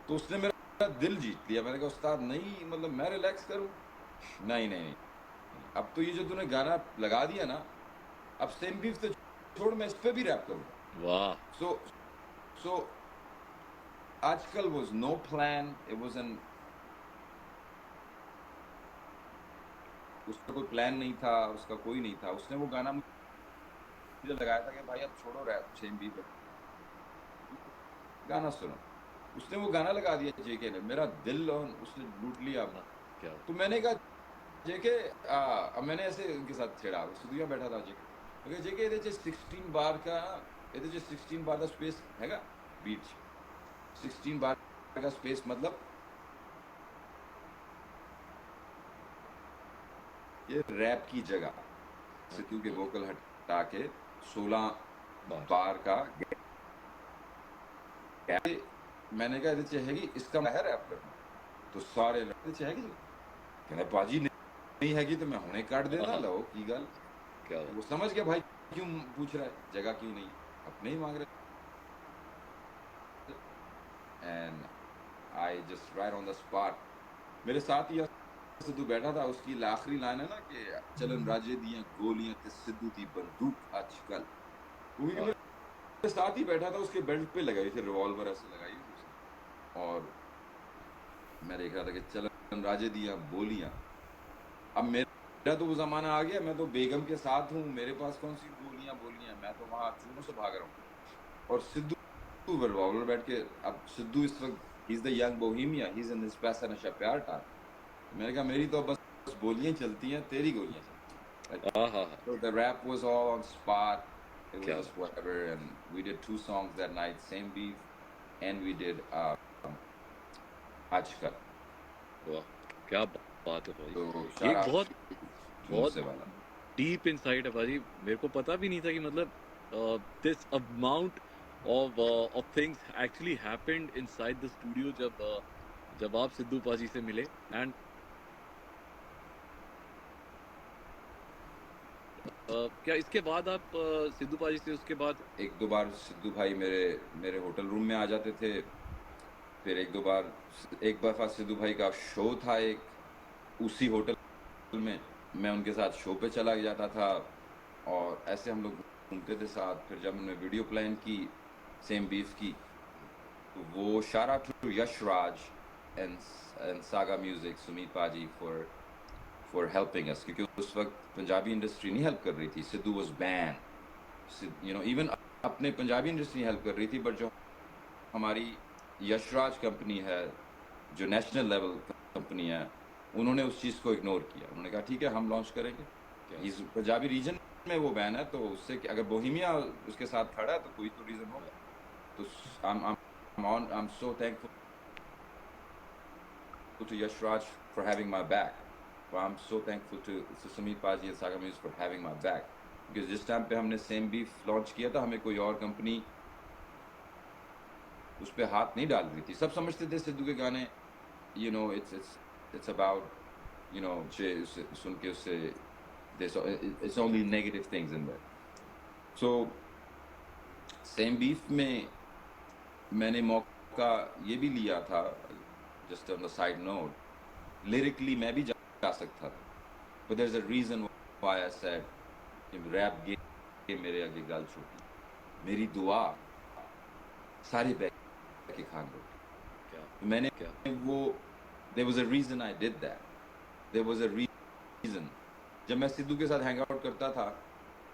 तो उसने मेरा दिल जीत लिया। मैंने कहा उस्ताद नहीं, मतलब मैं रिलैक्स करूं? नहीं नहीं नहीं, अब तो ये जो तूने गाना लगा दिया ना, अब सेम बीफ तो छोड़, मैं इस पे भी रैप करूंगा। वाह। सो सो आजकल was no plan, it was an, उसका कोई प्लान नहीं था, उसका कोई नहीं था। उसने वो गाना मुझे लगाया था कि भाई अब छोड़ो रैप, सेम बीफ गाना सुनो। उसने वो गाना लगा दिया जेके ने, मेरा दिल और उसने लूट लिया। हाँ, क्या तो मैंने कहा जेके, अब मैंने ऐसे उनके साथ छेड़ा, स्टूडियो में बैठा था जेके, मैं कहा जेके ये 16 बार का, ये 16 बार का स्पेस हैगा बीच, 16 बार का स्पेस मतलब ये रैप की जगह सिद्धू के वोकल हटा के 16 बार। बार का गैप। मैंने कहा ये हैगी, इसका मैं है रैप करना। तो सारे लड़के हैगी, कहने बाजी नहीं हैगी तो मैं हुणे काट देना हाँ, लो की गल। क्या तो बात। वो समझ गया भाई क्यों पूछ रहा है, जगह क्यों नहीं है, अपने ही मांग रहे। And I just right on the spot, मेरे साथ ही सिद्धू बैठा था। उसकी आखिरी लाइन है ना कि चलन राजे दियां गोलियां ते सिद्धू दी बंदूक आजकल, वो क्योंकि वाह। मेरे साथ ही बैठा था, उसके बेल्ट पे लगाई थी रिवॉल्वर, ऐसे लगाई थी उसने। और मैं देख रहा था कि चलन राजे दियां बोलियां। अब मेरा तो वो जमाना आ गया, मैं तो बेगम के साथ हूँ, मेरे पास कौन सी गोलियां बोलियां, मैं तो वहां चूहों से भाग रहा हूँ। और सिद्धू रिवॉल्वर बैठ के, अब सिद्धू इस वक्त he is the young Bohemia, he is in his पैसा नशा प्यार टाल। तो मैंने कहा मेरी तो बस गोलियां चलती हैं, तेरी गोलियां चलती हैं। हाँ हाँ हाँ, So the rap was all on spot. It was क्या just बात। whatever, and we did 2 songs that night, Same Beef, and we did Ajkal. वाह, क्या बात है भाई। So ये shout एक out बहुत to बहुत Jhunse wala. डीप इंसाइट है भाजी। मेरे को पता भी नहीं था कि मतलब this amount of things actually happened inside the studio जब जब आप सिद्धू पाजी से मिले। एंड क्या इसके बाद आप सिद्धू पाजी से उसके बाद। एक दो बार सिद्धू भाई मेरे मेरे होटल रूम में आ जाते थे। फिर एक दो बार, एक बार सिद्धू भाई का शो था एक, उसी होटल में मैं उनके साथ शो पे चला जाता था। और ऐसे हम लोग घूमते थे साथ। फिर जब हमने वीडियो प्लान की सेम बीफ की, तो वो शारा to Yash Raj and Saga music, Sumeet पाजी फॉर हेल्पिंग अस, क्योंकि उस वक्त पंजाबी इंडस्ट्री नहीं हेल्प कर रही थी, Sidhu was ban, you know, even अपने पंजाबी इंडस्ट्री हेल्प कर रही थी, बट जो हमारी यशराज कंपनी है, जो नेशनल लेवल कंपनी है, उन्होंने उस चीज को इग्नोर किया। उन्होंने कहा ठीक है हम लॉन्च करेंगे, क्या इस पंजाबी रीजन में वो बैन है, तो उससे अगर बोहिमिया उसके साथ खड़ा है तो कोई तो रीजन होगा। तो I'm so thankful to Yashraj for having my back. Well, I'm so thankful to Sumit Paji and Saga Music for having my back. Because जिस टाइम पे हमने सेम बीफ लॉन्च किया था, हमें कोई और कंपनी उस पे हाथ नहीं डाल रही थी। सब समझते थे सिद्धू के गाने, you know, it's about, you know, सुन के उससे it's only negative things in that. So same beef में मैंने मौका ये भी लिया था, just on the side note, lyrically मैं भी जा सकता था, but there is a reason why I said कि रैप गेम मेरे आगे गल छोटी, मेरी दुआ सारे बैठ के खान रोटी। क्या तो मैंने क्या वो, there was a reason I did that, there was a reason. जब मैं सिद्धू के साथ हैंग आउट करता था,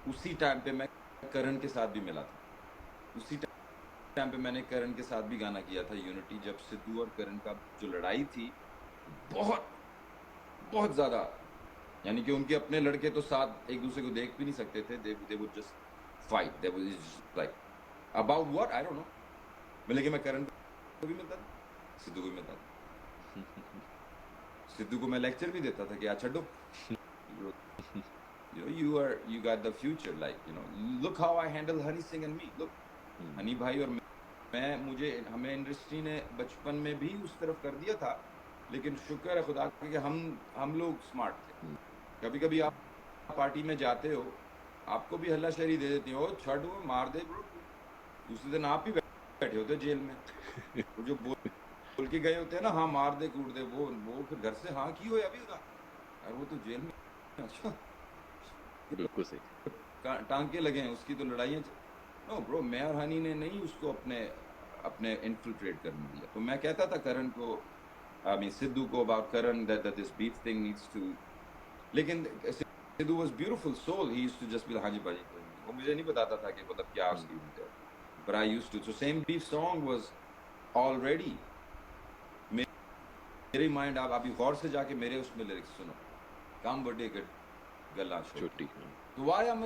उसी टाइम पे मैं करण के साथ भी मिला था। उसी टाइम पे मैंने करण के साथ भी गाना किया था यूनिटी, जब सिद्धू और करण का जो लड़ाई थी, बहुत बहुत ज्यादा, यानी कि उनके अपने लड़के तो साथ एक दूसरे को देख भी नहीं सकते थे, they would just fight, they would just like about what I don't know. लेकिन मैं करण को भी मिलता था, सिद्धू को भी मिलता था। सिद्धू को मैं लेक्चर भी देता था कि आज छो, you got the future, like, you know, look how I handle Honey Singh and me, look, Honey भाई और मैं, मुझे हमें इंडस्ट्री ने बचपन में भी उस तरफ कर दिया था, लेकिन शुक्र है खुदा का कि हम लोग स्मार्ट थे। कभी कभी आप पार्टी में जाते हो, आपको भी हल्ला शहरी दे देती हो, छठ वो मार दे ब्रो, दूसरे दिन आप ही बैठे होते जेल में। और जो बोल के गए होते हैं ना, हाँ मार दे कूट दे, वो फिर घर से हाँ की हो अभी होगा यार, वो तो जेल में। अच्छा, बिल्कुल सही। टांके लगे हैं उसकी तो लड़ाइयाँ। नो ब्रो, मैं और हनी ने नहीं उसको अपने अपने इन्फिल्ट्रेट करने दिया। तो मैं कहता था करण को, आई मीन सिद्धू को, about Karan, that this beef thing needs to, लेकिन Sidhu was beautiful soul, he used to just be हाँ जी भाजी कोई नहीं, वो मुझे नहीं बताता था कि मतलब क्या उसकी उम्मीद है, but I used to, so same beef song was already मेरे माइंड। आप अभी गौर से जाके मेरे उसमें लिरिक्स सुनो, काम बड़े गला छोटी, छोटी। तो वाई हम।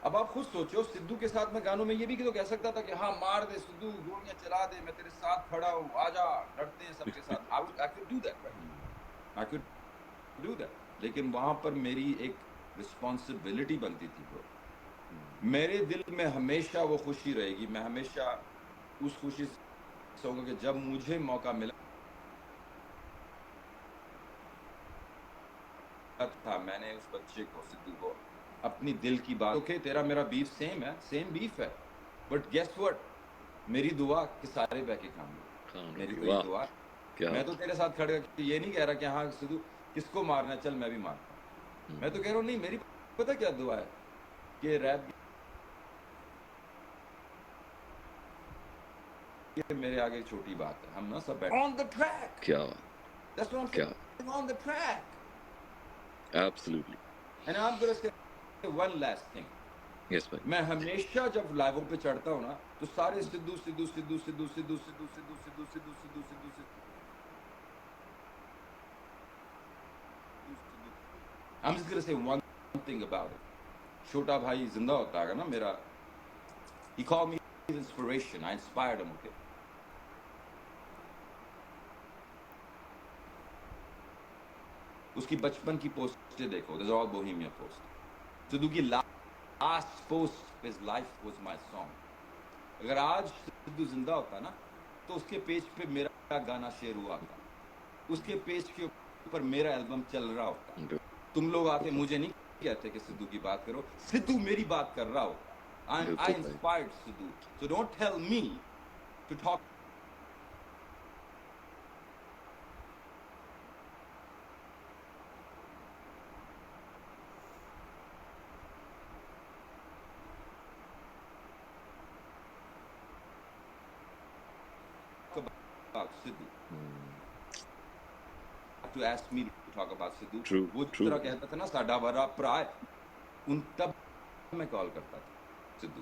अब आप खुद सोचो, सिद्धू के साथ मैं गानों में ये भी तो कह सकता था कि हाँ मार दे सिद्धू, गोलियां चला दे, मैं तेरे साथ खड़ा हूँ, आजा लड़ते हैं सबके साथ। I could do that, right? I could do that, लेकिन वहां पर मेरी एक रिस्पॉन्सिबिलिटी बनती थी ब्रो। मेरे दिल में हमेशा वो खुशी रहेगी, मैं हमेशा उस खुशी से होगा कि जब मुझे मौका मिला था, मैंने उस बच्चे को, सिद्धू को, अपनी दिल की बात, ओके तेरा मेरा बीफ सेम है, सेम बीफ है, बट गेस व्हाट, मेरी दुआ कि सारे बह के काम लो, मेरी तो ये वाह दुआ। क्या मैं तो तेरे साथ खड़े ये नहीं कह रहा कि हाँ सिद्धू किसको मारना है, चल मैं भी मारता हूँ। मैं तो कह रहा हूँ नहीं, मेरी पता क्या दुआ है कि रैप ये मेरे आगे छोटी बात है, हम ना सब बैठ ऑन द ट्रैक, क्या that's what I am saying, on the track. Absolutely. And I am gonna say one last thing, yes भाई। मैं हमेशा जब लाइवों पे चढ़ता हूँ ना, तो सारे Sidhu Sidhu Sidhu Sidhu Sidhu Sidhu Sidhu Sidhu Sidhu Sidhu Sidhu Sidhu, I'm just gonna say one thing about it. छोटा भाई जिंदा होता है ना मेरा, he called me inspiration, I inspired him, okay? उसकी बचपन की पोस्टें देखो, these are all Bohemia posts. Sidhu की last post of his life was my song. अगर आज सिद्धू जिंदा होता ना, तो उसके पेज पे मेरा गाना शेयर हुआ था, उसके पेज के ऊपर मेरा एल्बम चल रहा होता। तुम लोग आके मुझे नहीं कहते कि सिद्धू की बात करो, सिद्धू मेरी बात कर रहा होता। I inspired Sidhu, so don't tell me to talk about Sidhu, to ask me to talk about Sidhu। True, वो true. तरह कहता था ना साडा बरा प्राय, उन तब मैं कॉल करता था सिद्धू।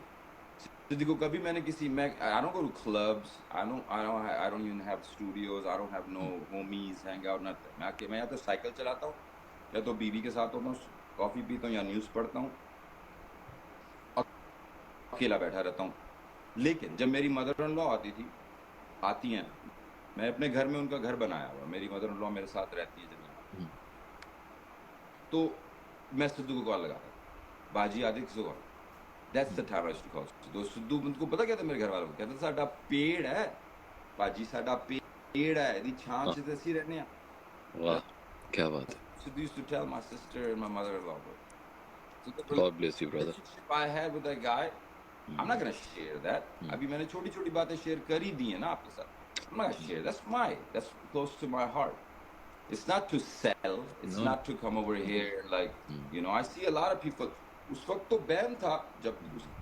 सिद्धू को कभी मैंने किसी, मैं I don't go to clubs, I don't even have studios, I don't have no homies hang out, nothing। मैं या तो साइकिल चलाता हूँ, या तो बीवी के साथ होता हूँ, कॉफी पीता हूँ या न्यूज़ पढ़ता हूँ, अकेला बैठा रहता हूँ। लेकिन जब मेरी मदर इन लॉ आती हैं, मैं अपने घर में उनका घर बनाया हुआ, मेरी मदर इन लॉ मेरे साथ रहती है जब यहाँ, तो मैं सिद्धू को कॉल लगाता था, बाजी आदि किसी को, that's the time I used to call Sidhu. Sidhu उनको पता क्या था मेरे घर वालों को, कहता साडा पेड़ है बाजी, साडा पेड़ है, यदि छां च ते असीं रहने आ। वाह क्या बात है। Sidhu used to tell my sister and my mother-in-law, bro. So the God bless you, brother. relationship I had with that guy, I'm not gonna share that. अभी मैंने छोटी-छोटी बातें शेयर कर ही दी है ना आपके साथ, I'm not gonna share, that's close to my heart. It's not to sell, it's No. not to come over here like, you know, I see a lot of people, उस वक्त तो बैन था, जब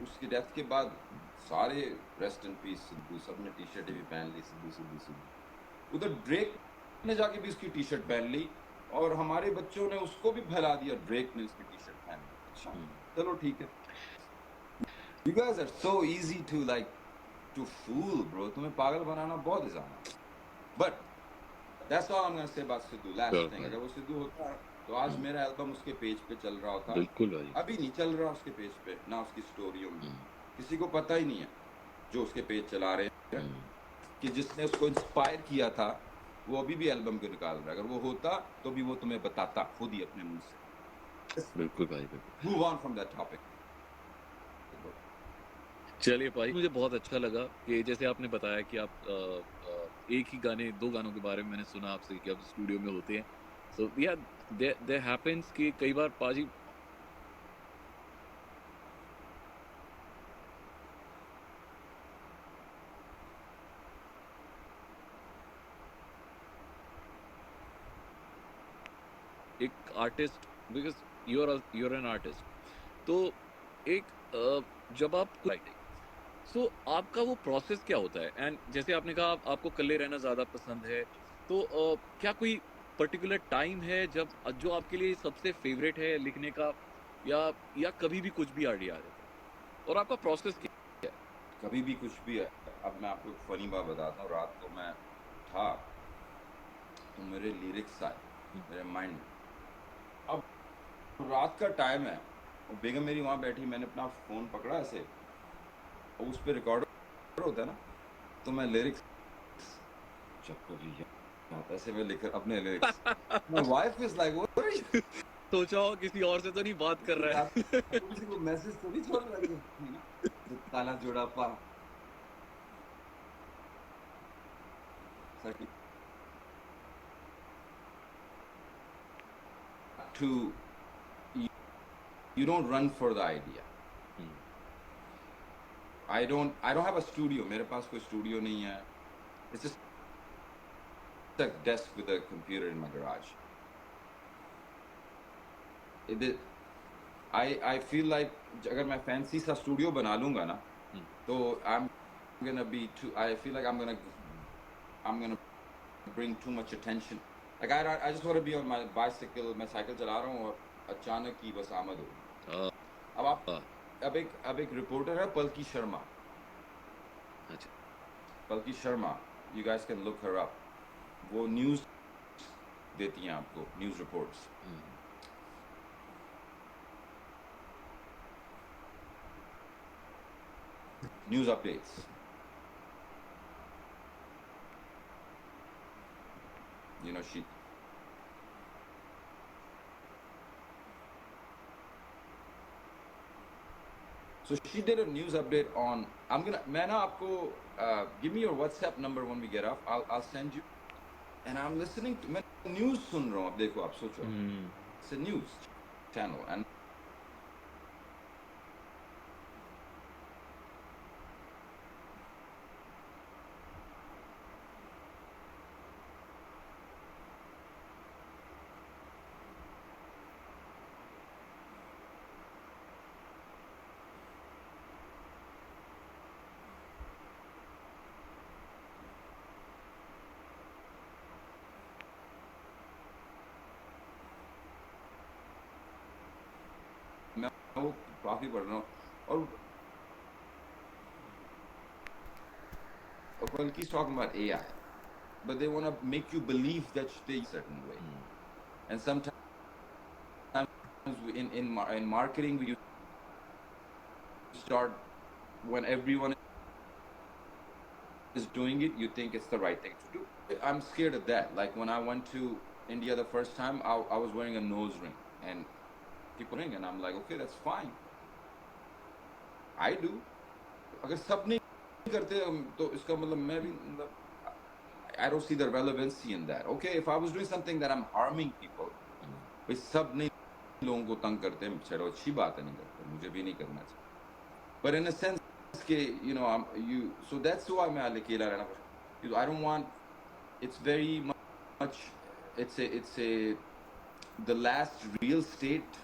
उसकी डेथ के बाद सारे rest in peace Sidhu, सबने टी शर्ट भी पहन ली, सिद्धू सिद्धू सिद्धू। उधर ड्रेक ने जाके भी उसकी टी शर्ट पहन ली, और हमारे बच्चों ने उसको भी फैला दिया, ड्रेक ने उसकी टी शर्ट पहन ली। अच्छा चलो ठीक है, you guys are so easy to like to fool bro, तुम्हें पागल बनाना बहुत आसान है। But that's all I'm gonna say about Sidhu, last Sure, thing। man. अगर वो सिद्धू होता तो आज मेरा एल्बम उसके पेज पे चल रहा होता, बिल्कुल भाई। अभी नहीं चल रहा उसके पेज पे, ना उसकी स्टोरियों में, किसी को पता ही नहीं है जो उसके पेज चला रहे हैं कि जिसने उसको इंस्पायर किया था वो अभी भी एल्बम को निकाल रहा है। अगर वो होता तो भी वो तुम्हें बताता खुद ही अपने मुंह से। बिल्कुल भाई बिल्कुल। Move on from that topic। चलिए भाई, मुझे बहुत अच्छा लगा कि जैसे आपने बताया कि आप एक ही गाने, दो गानों के बारे में मैंने सुना आपसे कि आप स्टूडियो में होते हैं। सो या देयर हैपेंस कि कई बार पाजी एक artist, because you are an artist, तो एक जब आप राइटिंग, सो आपका वो प्रोसेस क्या होता है? एंड जैसे आपने कहा आपको अकेले रहना ज्यादा पसंद है, तो क्या कोई पर्टिकुलर टाइम है जब जो आपके लिए सबसे फेवरेट है लिखने का, या कभी भी कुछ भी आइडिया आ जाता है, और आपका प्रोसेस क्या है? कभी भी कुछ भी है। अब मैं आपको एक फनी बात बताता हूँ। रात को मैं था तो मेरे लिरिक्स आए हम्म, मेरे माइंड में। अब रात का टाइम है और बेगम मेरी वहां बैठी, मैंने अपना फोन पकड़ा ऐसे और उस पर रिकॉर्डर होता है ना, तो मैं लिरिक्स जब कभी याद ऐसे मैं लिख अपने lyrics. My wife is like what, सोचा हो किसी और से तो नहीं बात कर रहा रात है? को किसी को मैसेज तो नहीं छोड़ रहा है, you know? तो ताला जोड़ा पा to you, you don't run for the idea. Hmm, I don't have a studio. मेरे पास कोई स्टूडियो नहीं है. It's just a desk with a computer in my garage. It, I feel like अगर मैं fancy सा स्टूडियो बना लूंगा ना, हम्म, तो I'm gonna be too. I feel like I'm gonna bring too much attention. Like I just want to be on my bicycle. मैं cycle चला रहा हूँ और अचानक ही बस आमद हो गई. आ, अब आप आ, अब एक रिपोर्टर है पलकी शर्मा. अच्छा, Palki Sharma, you guys can look her up. वो न्यूज देती हैं आपको, news reports, hmm, news updates. You know, she did a news update on. मैं ना आपको give me your WhatsApp number when we get off. I'll send you. And I'm listening to मैं news सुन रहा हूँ. अब देखो, आप सोचो, हम्म, it's a news channel and मैं वो काफी पढ़ रहा हूँ. और Palki's talking about AI, but they want to make you believe that they a certain way. Hmm, And sometimes in marketing, we start when everyone is doing it, you think it's the right thing to do. I'm scared of that. Like when I went to India the first time, I was wearing a nose ring and people ring, and I'm like, okay, that's fine. I do. अगर सब नहीं करते तो इसका मतलब मैं भी मतलब I don't see the relevancy in that. Okay, if I was doing something that I'm harming people, हम्म, भाई सब नहीं लोगों को तंग करते हैं, चलो अच्छी बात है, नहीं करते, मुझे भी नहीं करना चाहिए. But in a sense कि you know so that's why मैं अकेला रहना पसंद. I don't want. It's very much. It's a the last real state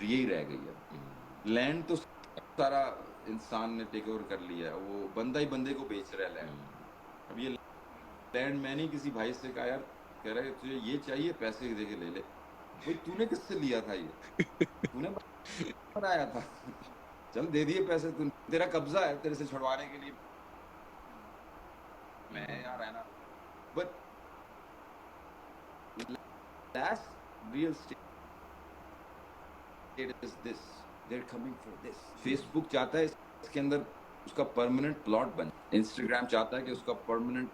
यही रह गई है. हम्म, लैंड तो सारा इंसान ने टेक ओवर कर लिया है. वो बंदा ही बंदे को बेच रहा है लैंड. हम्म, अब ये लैंड मैंने किसी भाई से कहा, यार कह रहा है तुझे ये चाहिए, पैसे दे के ले ले. भाई तूने किससे लिया था? ये तूने बनाया था. चल दे दिए पैसे, तू तेरा कब्जा है, तेरे से छुड़वाने के लिए मैं यहाँ रहना. But last real state is this. They're coming for this. Facebook चाहता है इसके अंदर उसका परमानेंट प्लॉट बन. इंस्टाग्राम चाहता है कि उसका परमानेंट.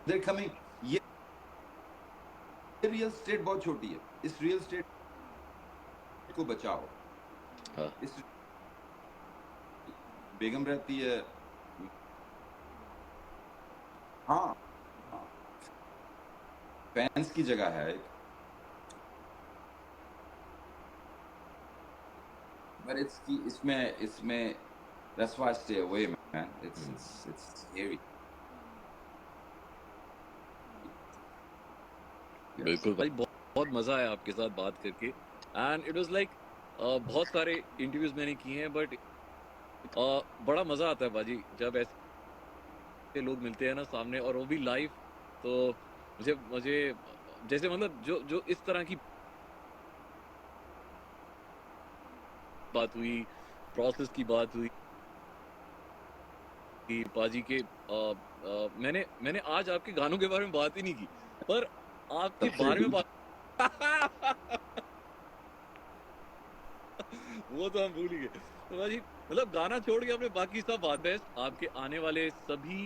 They're coming. ये रियल स्टेट बहुत छोटी है. इस रियल स्टेट को बचाओ. हाँ, इस बेगम रहती है. हाँ, फैंस की जगह है एक. But इसमें that's why I stay away, man. It's scary. Yes. बिल्कुल भाई, बहुत मजा आया आपके साथ बात करके एंड इट वाज लाइक बहुत सारे इंटरव्यूज मैंने किए हैं बट बड़ा मजा आता है बाजी जब ऐसे लोग मिलते हैं ना सामने और वो भी लाइव। तो मुझे मुझे जैसे मतलब जो जो इस तरह की बात हुई, प्रोसेस की बात हुई पाजी के मैंने मैंने आज आपके गानों के बारे में बात ही नहीं की, पर आपके सबसे बारे में डीप बात वो तो हम भूल ही गए। तो बाजी मतलब गाना छोड़ के आपने बाकी सब बात बेस्ट आपके आने वाले सभी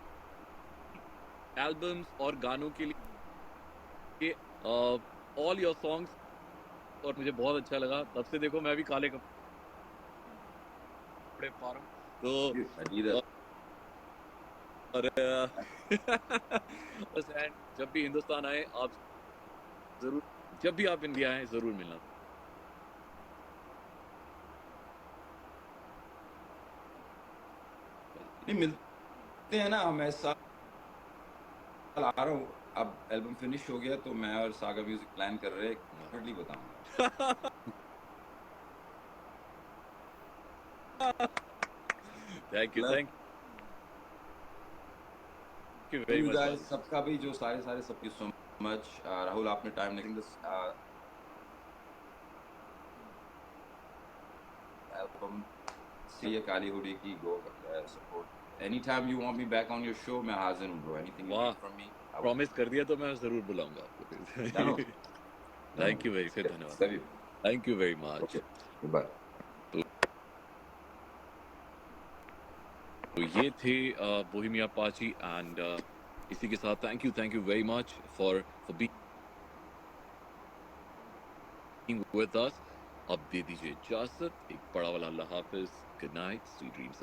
एल्बम्स और गानों के लिए ऑल योर सॉन्ग्स। और मुझे बहुत अच्छा लगा, तब से देखो मैं भी काले कपड़े पा रहा हूँ। तो Adidas. और बस एंड जब भी हिंदुस्तान आए आप जरूर, जब भी आप इंडिया आए जरूर मिलना। नहीं मिलते हैं ना, मैं इस साल आ रहा हूँ। अब एल्बम फिनिश हो गया तो मैं और सागर म्यूजिक प्लान कर रहे हैं, डेफिनेटली बताऊंगा। Thank love you too very you much guys, बाजी। सबका भी जो सारे सारे सबकी सो मच। राहुल आपने टाइम निकाल दिस एल्बम सी काली हुडी की go support any time you want me back on your show, मैं हाजिर हूँ ब्रो। एनीथिंग यू वाह, need from me I will promise कर दिया तो मैं जरूर बुलाऊंगा आपको डन हो फिर। डन थैंक यू वेरी, फिर हो धन्यवाद। Love you. Thank you very much. Okay bye. तो ये थे बोहेमिया पाची एंड इसी के साथ thank you very much for being with us. अब दे दीजिए इजाजत, एक बड़ा वाला अल्लाह हाफिज, गुड नाइट, स्वीट ड्रीम्स।